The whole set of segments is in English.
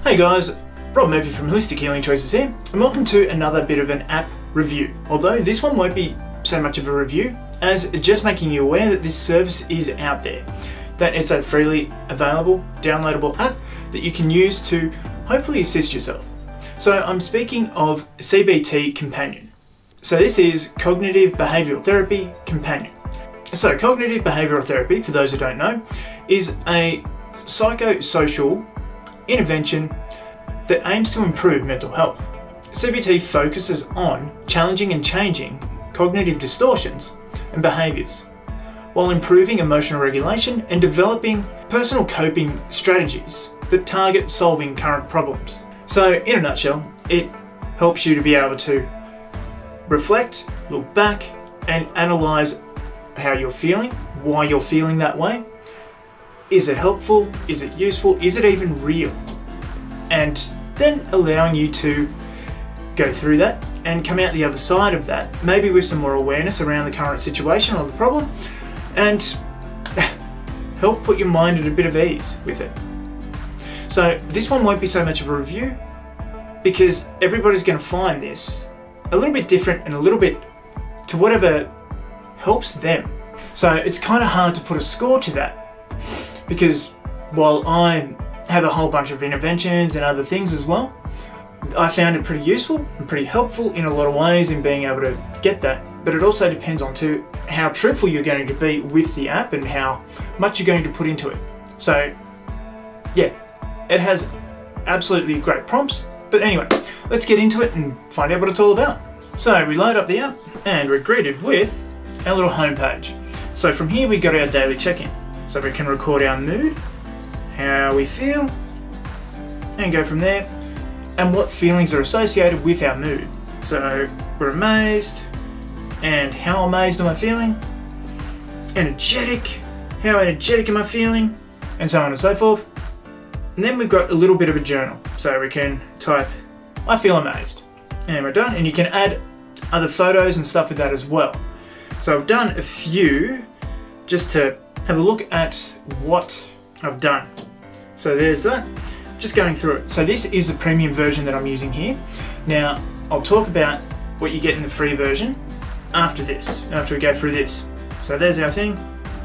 Hey guys, Rob Murphy from Holistic Healing Choices here, and welcome to another bit of an app review. Although this one won't be so much of a review as just making you aware that this service is out there, that it's a freely available, downloadable app that you can use to hopefully assist yourself. So I'm speaking of CBTCompanion. So this is Cognitive Behavioural Therapy Companion. So cognitive behavioural therapy, for those who don't know, is a psychosocial intervention that aims to improve mental health. CBT focuses on challenging and changing cognitive distortions and behaviours, while improving emotional regulation and developing personal coping strategies that target solving current problems. So in a nutshell, it helps you to be able to reflect, look back and analyse how you're feeling, why you're feeling that way. Is it helpful? Is it useful? Is it even real? And then allowing you to go through that and come out the other side of that, maybe with some more awareness around the current situation or the problem, and help put your mind at a bit of ease with it. So this one won't be so much of a review because everybody's going to find this a little bit different and a little bit to whatever helps them. So it's kind of hard to put a score to that, because while I have a whole bunch of interventions and other things as well, I found it pretty useful and pretty helpful in a lot of ways in being able to get that. But it also depends on too how truthful you're going to be with the app and how much you're going to put into it. So yeah, it has absolutely great prompts. But anyway, let's get into it and find out what it's all about. So we load up the app and we're greeted with our little homepage. So from here we got our daily check-in. So we can record our mood, how we feel, and go from there, and what feelings are associated with our mood. So we're amazed, and how amazed am I feeling? Energetic, how energetic am I feeling? And so on and so forth. And then we've got a little bit of a journal. So we can type, I feel amazed. And we're done, and you can add other photos and stuff with that as well. So I've done a few just to have a look at what I've done. So there's that, just going through it. So this is the premium version that I'm using here. Now I'll talk about what you get in the free version after this, after we go through this. So there's our thing,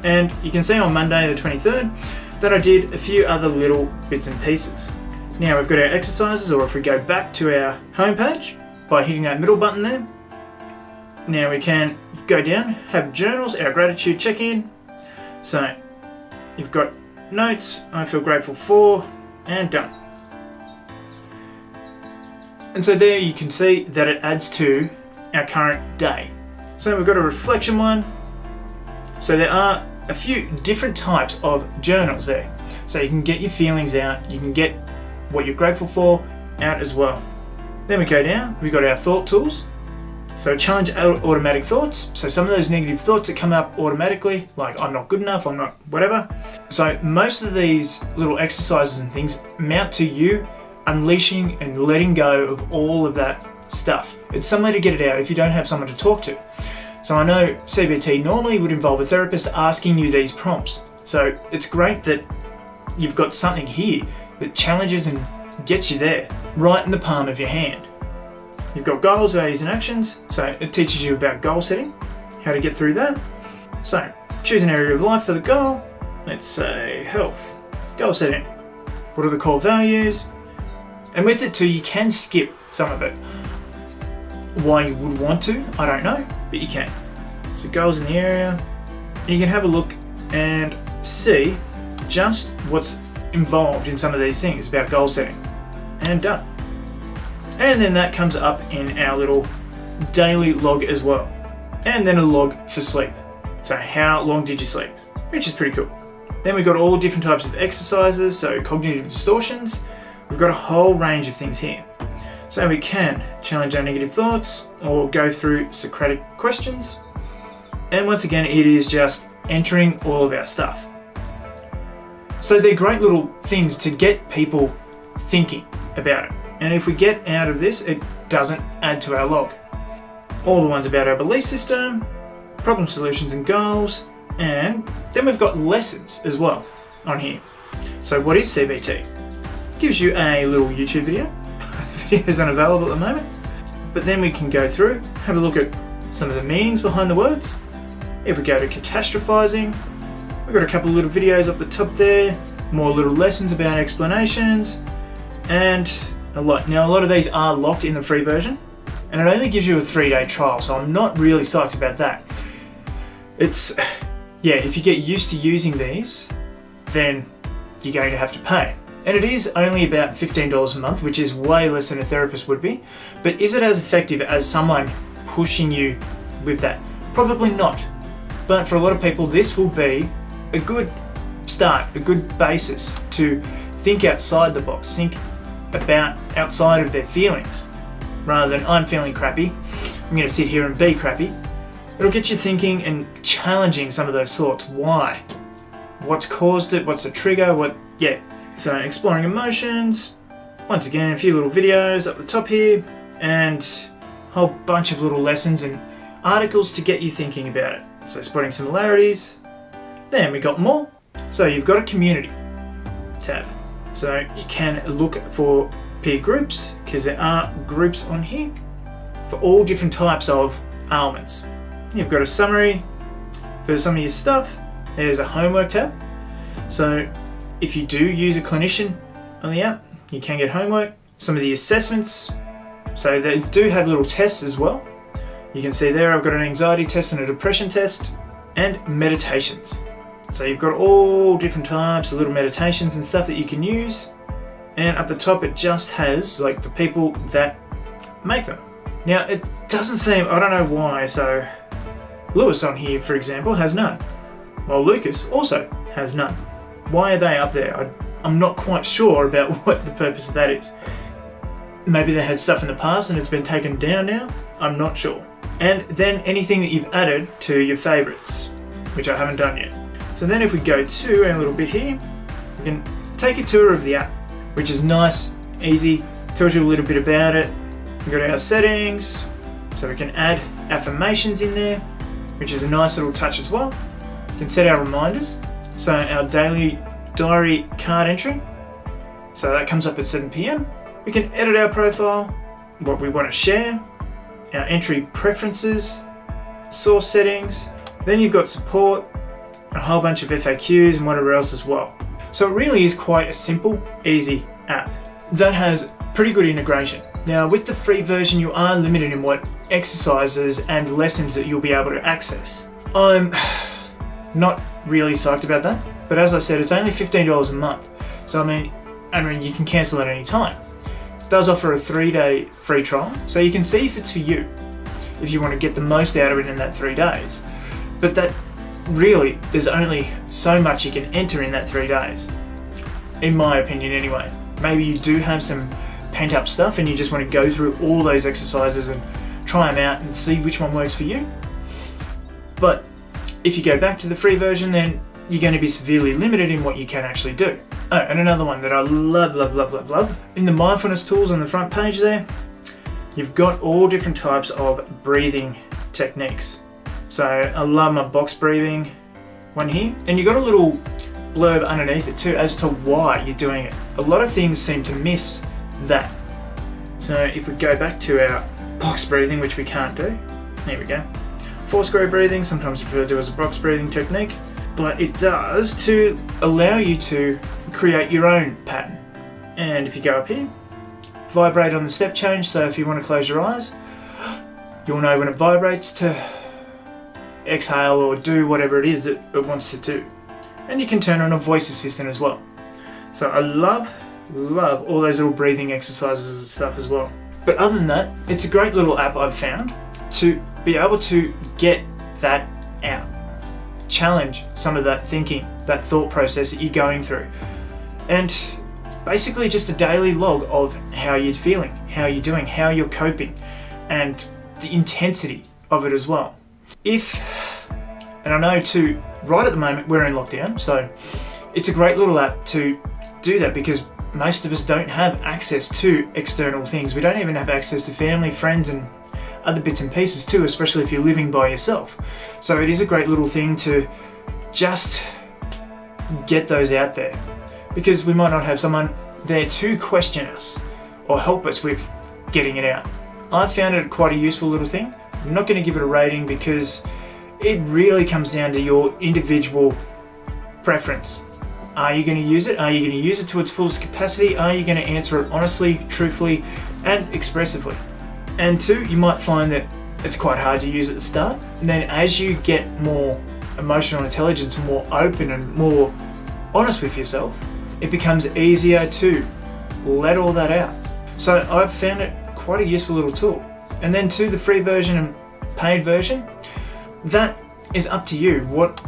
and you can see on Monday the 23rd that I did a few other little bits and pieces. Now we've got our exercises, or if we go back to our homepage by hitting that middle button there, now we can go down, have journals, our gratitude check-in. So you've got notes, I feel grateful for, and done. And so there you can see that it adds to our current day. So we've got a reflection one. So there are a few different types of journals there. So you can get your feelings out, you can get what you're grateful for out as well. Then we go down, we've got our thought tools. So challenge automatic thoughts. So some of those negative thoughts that come up automatically, like I'm not good enough, I'm not whatever. So most of these little exercises and things amount to you unleashing and letting go of all of that stuff. It's somewhere to get it out if you don't have someone to talk to. So I know CBT normally would involve a therapist asking you these prompts. So it's great that you've got something here that challenges and gets you there, right in the palm of your hand. You've got goals, values and actions, so it teaches you about goal setting, how to get through that. So choose an area of life for the goal. Let's say health, goal setting. What are the core values? And with it too, you can skip some of it. Why you would want to, I don't know, but you can. So goals in the area, you can have a look and see just what's involved in some of these things about goal setting, and done. And then that comes up in our little daily log as well. And then a log for sleep. So how long did you sleep? Which is pretty cool. Then we've got all different types of exercises, so cognitive distortions. We've got a whole range of things here. So we can challenge our negative thoughts or go through Socratic questions. And once again, it is just entering all of our stuff. So they're great little things to get people thinking about it. And if we get out of this, it doesn't add to our log. All the ones about our belief system, problem solutions and goals, and then we've got lessons as well on here. So what is CBT? gives you a little YouTube video. The video is unavailable at the moment. But then we can go through, have a look at some of the meanings behind the words. If we go to catastrophizing, we've got a couple of little videos up the top there, more little lessons about explanations, and a lot. Now a lot of these are locked in the free version, and it only gives you a 3-day trial, so I'm not really psyched about that. It's, yeah, if you get used to using these, then you're going to have to pay. And it is only about $15 a month, which is way less than a therapist would be. But is it as effective as someone pushing you with that? Probably not. But for a lot of people, this will be a good start, a good basis to think outside the box, think about outside of their feelings. Rather than, I'm feeling crappy, I'm going to sit here and be crappy. It'll get you thinking and challenging some of those thoughts. Why? What's caused it? What's the trigger? Yeah. So exploring emotions, once again a few little videos up the top here, and a whole bunch of little lessons and articles to get you thinking about it. So spotting similarities, then we got more. So you've got a community tab. So you can look for peer groups, because there are groups on here for all different types of ailments. You've got a summary for some of your stuff. There's a homework tab. So if you do use a clinician on the app, you can get homework. Some of the assessments, so they do have little tests as well. You can see there I've got an anxiety test and a depression test, and meditations. So you've got all different types of little meditations and stuff that you can use. And up the top it just has like the people that make them. Now it doesn't seem, I don't know why, so Lewis on here for example has none, while Lucas also has none. Why are they up there? I'm not quite sure about what the purpose of that is. Maybe they had stuff in the past and it's been taken down now? I'm not sure. And then anything that you've added to your favourites, which I haven't done yet. So then if we go to a little bit here, we can take a tour of the app, which is nice, easy, tells you a little bit about it. We go to our settings, so we can add affirmations in there, which is a nice little touch as well. We can set our reminders. So our daily diary card entry, so that comes up at 7 PM. We can edit our profile, what we want to share, our entry preferences, source settings. Then you've got support, a whole bunch of FAQs and whatever else as well. So it really is quite a simple, easy app that has pretty good integration. Now with the free version you are limited in what exercises and lessons that you'll be able to access. I'm not really psyched about that, but as I said, it's only $15 a month. So I mean you can cancel at any time. It does offer a 3-day free trial, so you can see if it's for you, if you want to get the most out of it in that 3 days. But that really, there's only so much you can enter in that 3 days, in my opinion anyway. Maybe you do have some pent up stuff and you just want to go through all those exercises and try them out and see which one works for you. But if you go back to the free version, then you're going to be severely limited in what you can actually do. Oh, and another one that I love, in the mindfulness tools on the front page there, you've got all different types of breathing techniques. So I love my box breathing one here, and you've got a little blurb underneath it too as to why you're doing it. A lot of things seem to miss that. So if we go back to our box breathing, which we can't do, there we go. 4 square breathing, sometimes referred to as a box breathing technique, but it does to allow you to create your own pattern. And if you go up here, vibrate on the step change, so if you want to close your eyes, you'll know when it vibrates to exhale or do whatever it is that it wants to do. And you can turn on a voice assistant as well. So I love all those little breathing exercises and stuff as well. But other than that, it's a great little app I've found to be able to get that out. Challenge some of that thinking, that thought process that you're going through. And basically just a daily log of how you're feeling, how you're doing, how you're coping, and the intensity of it as well. And I know too, right at the moment we're in lockdown, so it's a great little app to do that because most of us don't have access to external things. We don't even have access to family, friends, and other bits and pieces too, especially if you're living by yourself. So it is a great little thing to just get those out there, because we might not have someone there to question us or help us with getting it out. I found it quite a useful little thing. I'm not going to give it a rating because it really comes down to your individual preference. Are you going to use it? Are you going to use it to its fullest capacity? Are you going to answer it honestly, truthfully, and expressively? And two, you might find that it's quite hard to use at the start. And then as you get more emotional intelligence, more open and more honest with yourself, it becomes easier to let all that out. So I've found it quite a useful little tool. And then to the free version and paid version, that is up to you. What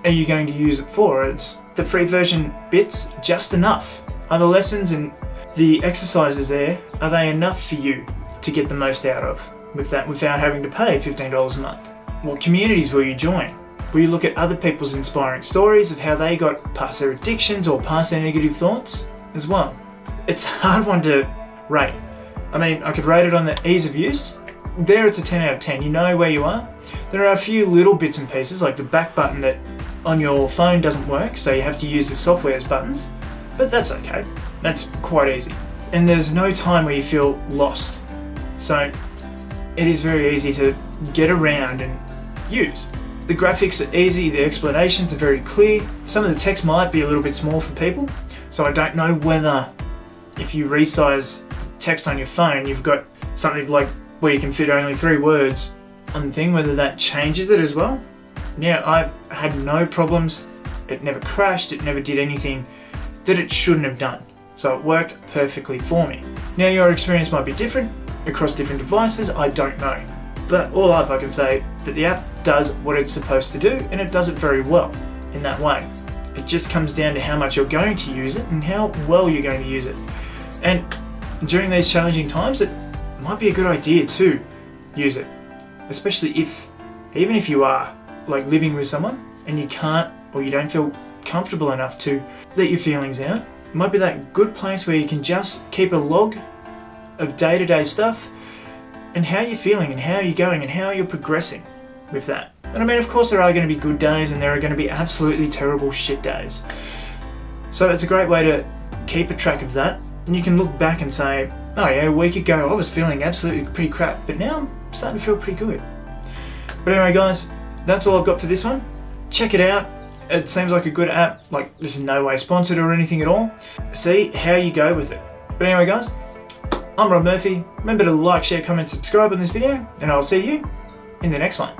are you going to use it for? It's the free version bits just enough. Are the lessons and the exercises there, are they enough for you to get the most out of with that without having to pay $15 a month? What communities will you join? Will you look at other people's inspiring stories of how they got past their addictions or past their negative thoughts as well? It's a hard one to rate. I mean, I could rate it on the ease of use. There it's a 10 out of 10. You know where you are. There are a few little bits and pieces like the back button that on your phone doesn't work, so you have to use the software's buttons, but that's okay. That's quite easy. And there's no time where you feel lost. So it is very easy to get around and use. The graphics are easy, the explanations are very clear. Some of the text might be a little bit small for people, so I don't know whether if you resize text on your phone, you've got something like where you can fit only 3 words on the thing, whether that changes it as well. Yeah, I've had no problems. It never crashed, it never did anything that it shouldn't have done. So it worked perfectly for me. Now your experience might be different across different devices, I don't know. But all up I can say that the app does what it's supposed to do, and it does it very well in that way. It just comes down to how much you're going to use it and how well you're going to use it. And during these challenging times, it might be a good idea to use it, especially even if you are like living with someone and you can't or you don't feel comfortable enough to let your feelings out. It might be that good place where you can just keep a log of day-to-day stuff and how you're feeling and how you're going and how you're progressing with that. And I mean, of course there are going to be good days and there are going to be absolutely terrible shit days. So it's a great way to keep a track of that, and you can look back and say, oh yeah, a week ago I was feeling absolutely pretty crap, but now I'm starting to feel pretty good. But anyway guys, that's all I've got for this one. Check it out. It seems like a good app. Like, this is no way sponsored or anything at all. See how you go with it. But anyway guys, I'm Rob Murphy. Remember to like, share, comment, subscribe on this video, and I'll see you in the next one.